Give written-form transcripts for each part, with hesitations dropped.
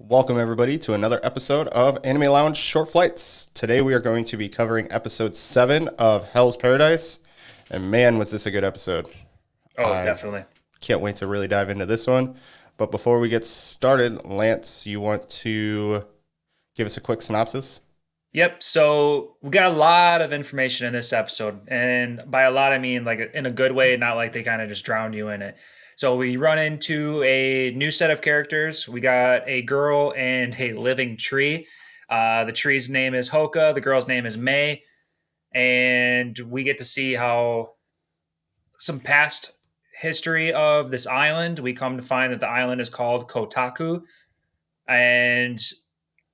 Welcome, everybody, to another episode of Anime Lounge Short Flights. Today, we are going to be covering episode 7 of Hell's Paradise. And man, was this a good episode! Oh, I definitely. can't wait to really dive into this one. But before we get started, Lance, you want to give us a quick synopsis? Yep. So we got a lot of information in this episode, and by a lot I mean like in a good way, not like they kind of just drowned you in it. So we run into a new set of characters. We got a girl and a living tree. The tree's name is Hoka. The girl's name is May, and we get to see how some past history of this island. We come to find that the island is called Kotaku, and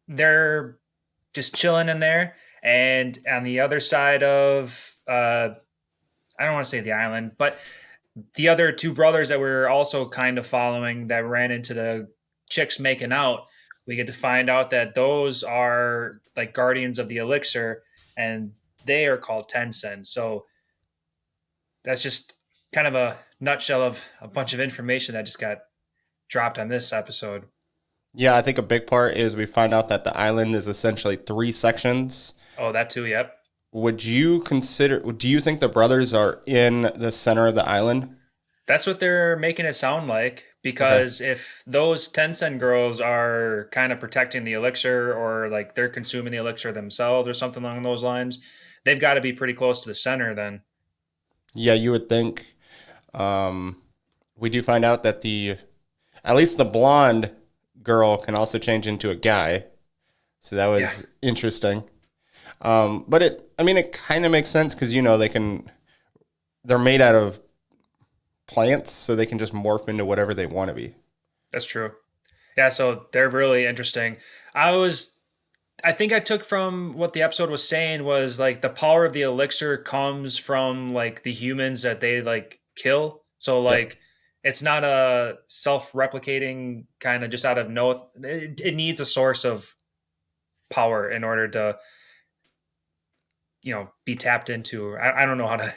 they're just chilling in there. And on the other side of, I don't want to say the island, but the other two brothers that we're also kind of following that ran into the chicks making out, we get to find out that those are like guardians of the elixir and they are called Tencent. So that's just kind of a nutshell of a bunch of information that just got dropped on this episode. Yeah, I think a big part is we find out that the island is essentially three sections. Oh, that too. Yep. Do you think the brothers are in the center of the island? That's what they're making it sound like. Okay. Because if those Tencent girls are kind of protecting the elixir or like they're consuming the elixir themselves or something along those lines, they've got to be pretty close to the center then. Yeah, you would think. Um, we do find out that at least the blonde girl can also change into a guy. So that Yeah, was interesting. But it kind of makes sense because, they're made out of plants, so they can just morph into whatever they want to be. that's true. Yeah, so they're really interesting. I was I think I took from what the episode was saying was like the power of the elixir comes from like the humans that they like kill. So Yep. like it's not a self-replicating kind of just out of no it needs a source of power in order to be tapped into. I don't know how to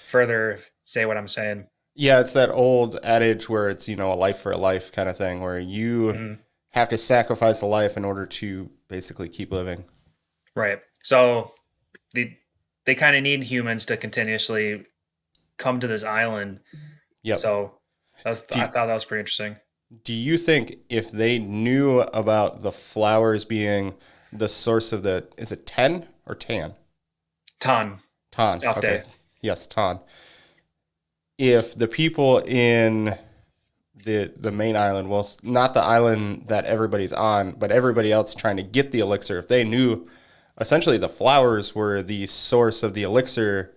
further say what I'm saying. Yeah, it's that old adage where it's, a life for a life kind of thing, where you Mhm. have to sacrifice a life in order to basically keep living. Right. So they kind of need humans to continuously come to this island. Yep. So I Do, thought that was pretty interesting. do you think if they knew about the flowers being the source of is it 10 or tan? Ton Tan. off Okay. day. Yes, tan. If the people in the main island, well, not the island that everybody's on, but everybody else trying to get the elixir, if they knew essentially the flowers were the source of the elixir,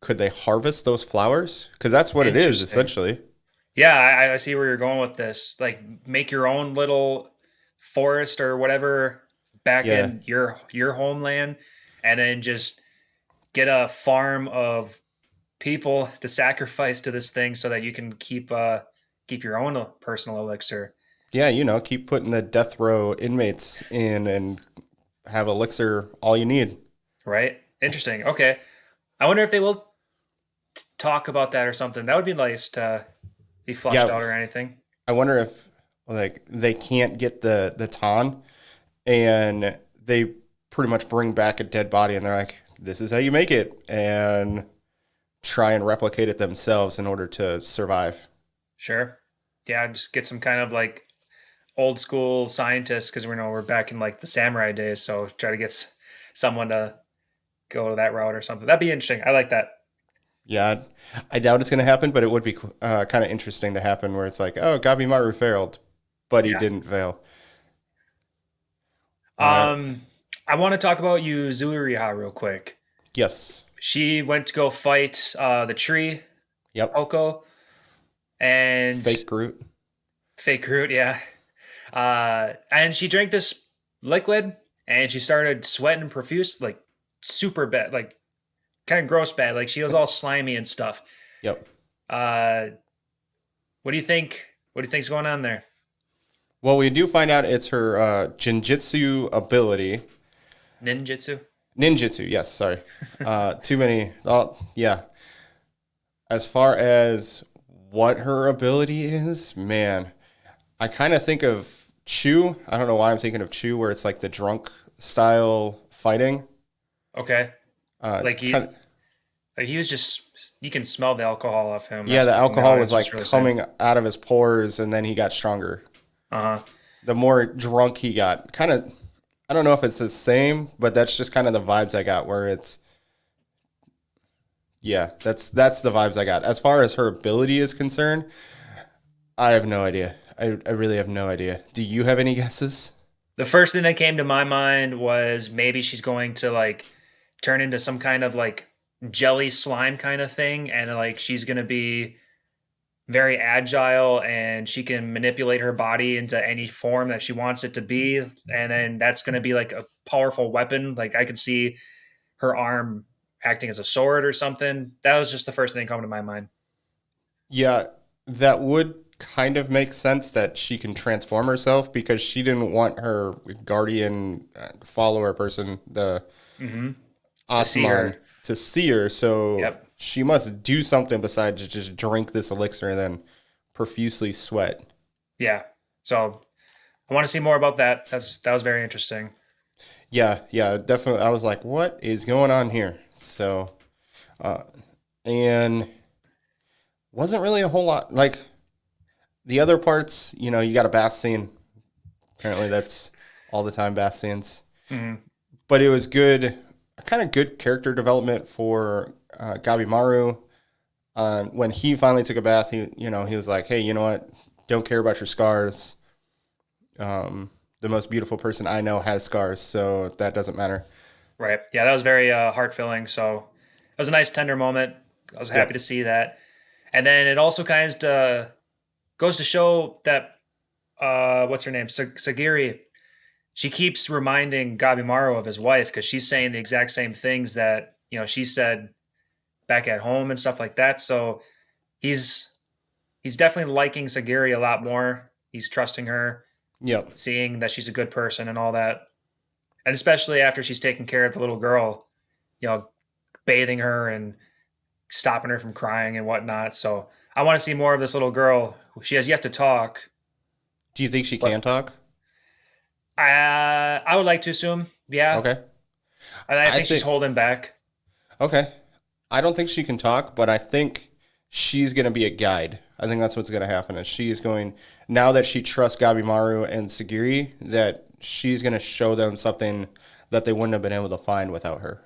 could they harvest those flowers? Because that's what it is Interesting. essentially. Yeah, I see where you're going with this. Like make your own little forest or whatever back Yeah. in your homeland and then just get a farm of people to sacrifice to this thing so that you can keep your own personal elixir, Yeah, keep putting the death row inmates in and have elixir all you need. right? Interesting. Okay. I wonder if they will talk about that or something. That would be nice to be flushed Yeah, out or anything. I wonder if like they can't get the Tan and they pretty much bring back a dead body and they're like, this is how you make it, and try and replicate it themselves in order to survive. Sure. Yeah, just get some kind of like old school scientists because we know we're back in like the samurai days. So try to get someone to go that route or something. That'd be interesting. I like that. Yeah, I doubt it's going to happen, but it would be kind of interesting to happen where it's like, oh, Gabimaru failed, but he Yeah. didn't fail. Uh, Um, I want to talk about Yuzuriha real quick. yes. She went to go fight the tree, Yep. Hoko, and Fake Groot. fake root, yeah. And she drank this liquid and she started sweating profuse, like super bad, like kind of gross bad. Like she was all slimy and stuff. Yep. Uh, what do you think? What do you think's going on there? Well, we do find out it's her Jinjitsu ability. Ninjutsu? Ninjutsu, yes, sorry. Too many. Oh, yeah. As far as what her ability is, man, I kind of think of Chew. I don't know why I'm thinking of Chew, where it's like the drunk style fighting. Okay. Like Kind of, he was just, you can smell the alcohol off him. yeah, That's the what I think the alcohol was audience was like really saying. coming out of his pores, and then he got stronger. Uh-huh. The more drunk he got, kind of, I don't know if it's the same, but that's just kind of the vibes I got. Where it's, yeah, that's the vibes I got. As far as her ability is concerned, I have no idea. I really have no idea. Do you have any guesses? The first thing that came to my mind was maybe she's going to like turn into some kind of like jelly slime kind of thing, and like she's going to be very agile and she can manipulate her body into any form that she wants it to be, and then that's going to be like a powerful weapon. Like I could see her arm acting as a sword or something. That was just the first thing that came to my mind. Yeah, that would kind of make sense that she can transform herself because she didn't want her guardian follower person, the Hmm. To see Osman, her. to see her. So Yep. she must do something besides just drink this elixir and then profusely sweat. Yeah. So I want to see more about that. That was very interesting. Yeah, yeah, definitely. I was like, what is going on here? So, uh, and wasn't really a whole lot like the other parts. You got a bath scene. Apparently, that's all the time bath scenes. Hmm. But it was good, kind of good character development for Gabi Maru. When he finally took a bath, he was like, "Hey, you know what? Don't care about your scars. The most beautiful person I know has scars, so that doesn't matter." Right. Yeah, that was very heart filling. So it was a nice tender moment. I was happy to Yep. see that. And then it also kind of goes to show that what's her name, Sagiri. She keeps reminding Gabimaru of his wife because she's saying the exact same things that she said back at home and stuff like that. So he's he's definitely liking Sagiri a lot more. He's trusting her, Yep. seeing that she's a good person and all that. And especially after she's taking care of the little girl, you know, bathing her and stopping her from crying and whatnot. So I want to see more of this little girl. She has yet to talk, Do you think she can but talk? I would like to assume, yeah. Okay. I I think she's think holding back. okay. I don't think she can talk, but I think she's going to be a guide. I think that's what's going to happen. Is she's going now that she trusts Gabimaru and Sagiri, that she's going to show them something that they wouldn't have been able to find without her.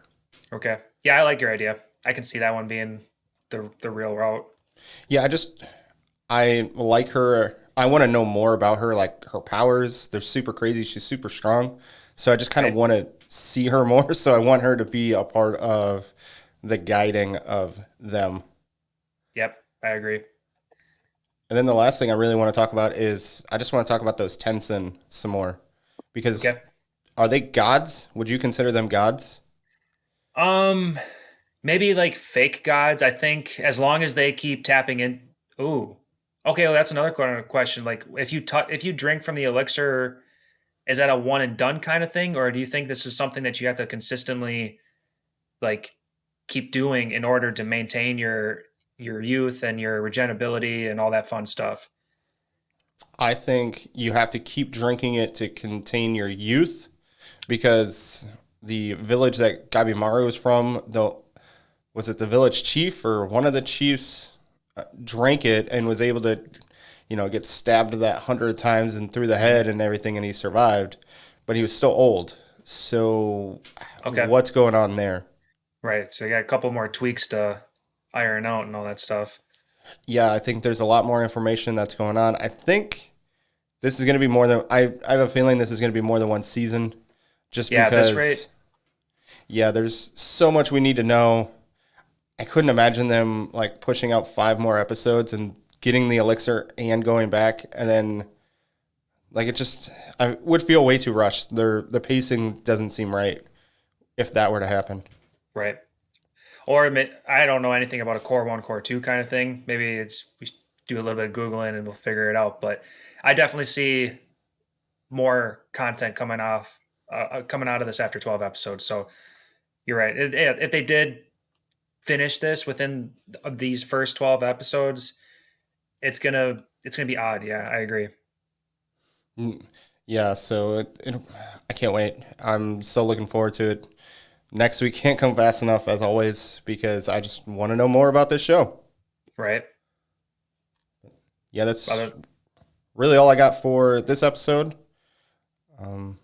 Okay, yeah, I like your idea. I can see that one being the real route. Yeah, I like her. I want to know more about her, like her powers. They're super crazy. She's super strong. So I just kind of Right? want to see her more. So I want her to be a part of the guiding of them. Yep, I agree. And then the last thing I really want to talk about is I just want to talk about those Tensen some more because Okay. are they gods? Would you consider them gods? Um, maybe like fake gods. I think as long as they keep tapping in. Ooh. Okay, well that's another question. Like if you drink from the elixir, is that a one and done kind of thing, or do you think this is something that you have to consistently like keep doing in order to maintain your youth and your regenerability and all that fun stuff? I think you have to keep drinking it to contain your youth because the village that Gabimaru is from, was it the village chief or one of the chiefs drank it and was able to, get stabbed that 100 times and through the Mhm. head and everything, and he survived, but he was still old. So, Okay, what's going on there? right. So you got a couple more tweaks to iron out and all that stuff. Yeah, I think there's a lot more information that's going on. I think this is going to be more than I have a feeling this is going to be more than one season, just Yeah, at this rate, because yeah, there's so much we need to know. I couldn't imagine them like pushing out 5 more episodes and getting the elixir and going back and then like it just I would feel way too rushed. The pacing doesn't seem right if that were to happen. right. Or I don't know anything about a core one, core two kind of thing. Maybe we should do a little bit of Googling and we'll figure it out. But I definitely see more content coming out of this after 12 episodes. So you're right. If they did finish this within these first 12 episodes, it's gonna be odd. Yeah, I agree. Yeah, so I can't wait. I'm so looking forward to it. Next week can't come fast enough, as always, because I just want to know more about this show. Right? Yeah, that's Other, really all I got for this episode. Um,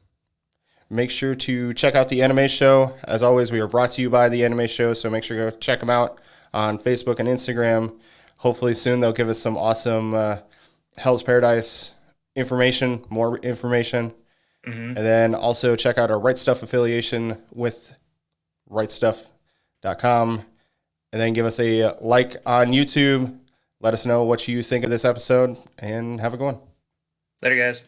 Make sure to check out the Anime Show. As always, we are brought to you by the Anime Show, so make sure to go check them out on Facebook and Instagram. Hopefully, soon they'll give us some awesome Hell's Paradise information, more information. mhm. And then also check out our Right Stuff affiliation with rightstuff.com. And then give us a like on YouTube. Let us know what you think of this episode and have a good one. Later, guys.